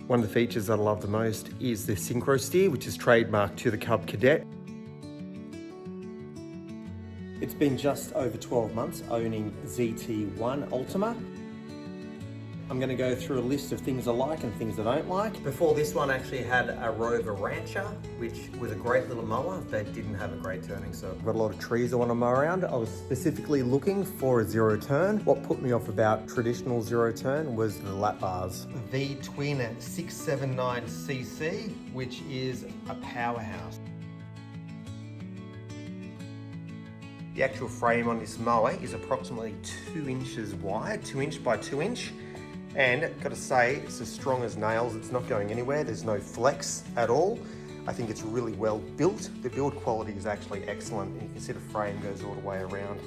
One of the features that I love the most is the synchro steer, which is trademarked to the Cub Cadet. It's been just over 12 months owning ZT1 Ultima. I'm going to go through a list of things I like and things I don't like. Before this one, I actually had a Rover Rancher, which was a great little mower that didn't have a great turning. So I've got a lot of trees I want to mow around. I was specifically looking for a zero turn. What put me off about traditional zero turn was the lap bars. The Twin 679cc, which is a powerhouse. The actual frame on this mower is approximately 2 inches wide, 2 inch by 2 inch. And gotta say, it's as strong as nails. It's not going anywhere. There's no flex at all. I think it's really well built. The build quality is actually excellent. And you can see the frame goes all the way around.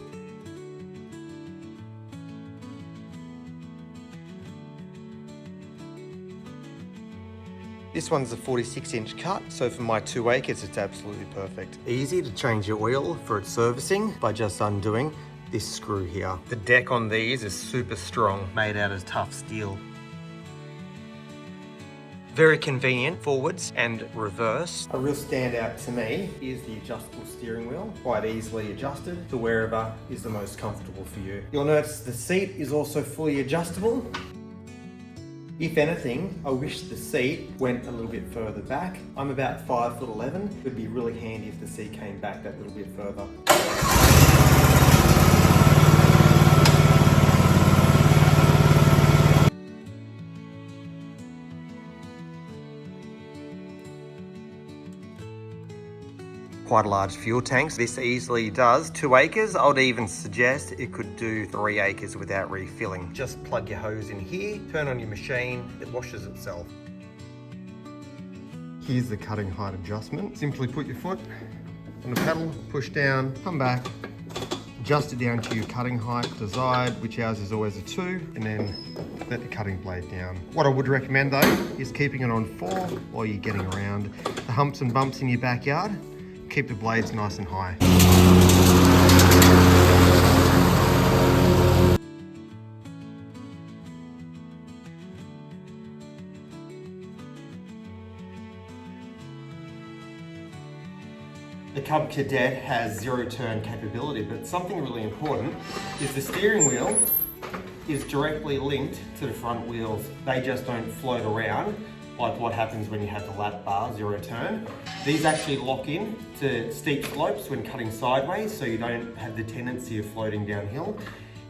This one's a 46-inch cut, so for my 2 acres, it's absolutely perfect. Easy to change your oil for its servicing by just undoing this screw here. The deck on these is super strong, made out of tough steel. Very convenient forwards and reverse. A real standout to me is the adjustable steering wheel, quite easily adjusted to wherever is the most comfortable for you. You'll notice the seat is also fully adjustable. If anything, I wish the seat went a little bit further back. I'm about 5'11". It would be really handy if the seat came back that little bit further. Quite a large fuel tank. This easily does 2 acres. I would even suggest it could do 3 acres without refilling. Just plug your hose in here, turn on your machine, it washes itself. Here's the cutting height adjustment. Simply put your foot on the pedal, push down, come back, adjust it down to your cutting height desired, which ours is always a 2, and then let the cutting blade down. What I would recommend though is keeping it on 4 while you're getting around the humps and bumps in your backyard. Keep the blades nice and high. The Cub Cadet has zero turn capability, but something really important is the steering wheel is directly linked to the front wheels. They just don't float around like what happens when you have the lap bar zero turn. These actually lock in to steep slopes when cutting sideways, so you don't have the tendency of floating downhill.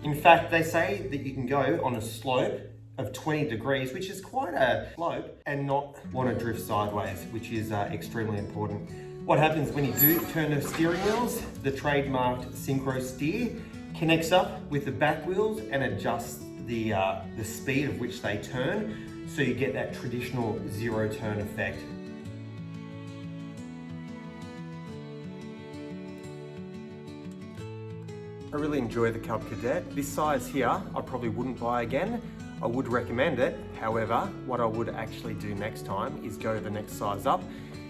In fact, they say that you can go on a slope of 20 degrees, which is quite a slope, and not want to drift sideways, which is extremely important. What happens when you do turn the steering wheels, the trademarked synchro steer connects up with the back wheels and adjusts the speed of which they turn, so you get that traditional zero turn effect. I really enjoy the Cub Cadet. This size here, I probably wouldn't buy again. I would recommend it. However, what I would actually do next time is go the next size up.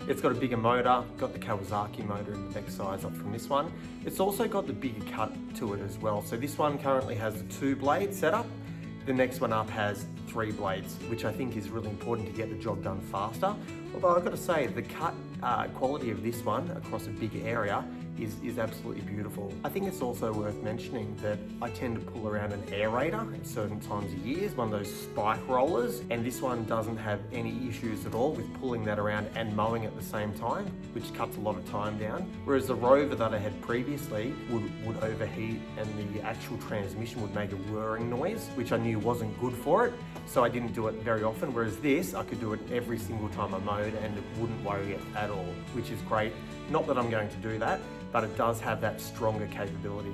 It's got a bigger motor, got the Kawasaki motor in the next size up from this one. It's also got the bigger cut to it as well. So this one currently has a 2-blade setup. The next one up has 3 blades, which I think is really important to get the job done faster. Although I've got to say, the cut quality of this one across a big area is absolutely beautiful. I think it's also worth mentioning that I tend to pull around an aerator at certain times of years, one of those spike rollers, and this one doesn't have any issues at all with pulling that around and mowing at the same time, which cuts a lot of time down. Whereas the Rover that I had previously would overheat and the actual transmission would make a whirring noise, which I knew wasn't good for it. So I didn't do it very often, whereas this, I could do it every single time I mowed and it wouldn't worry it at all, which is great. Not that I'm going to do that, but it does have that stronger capability.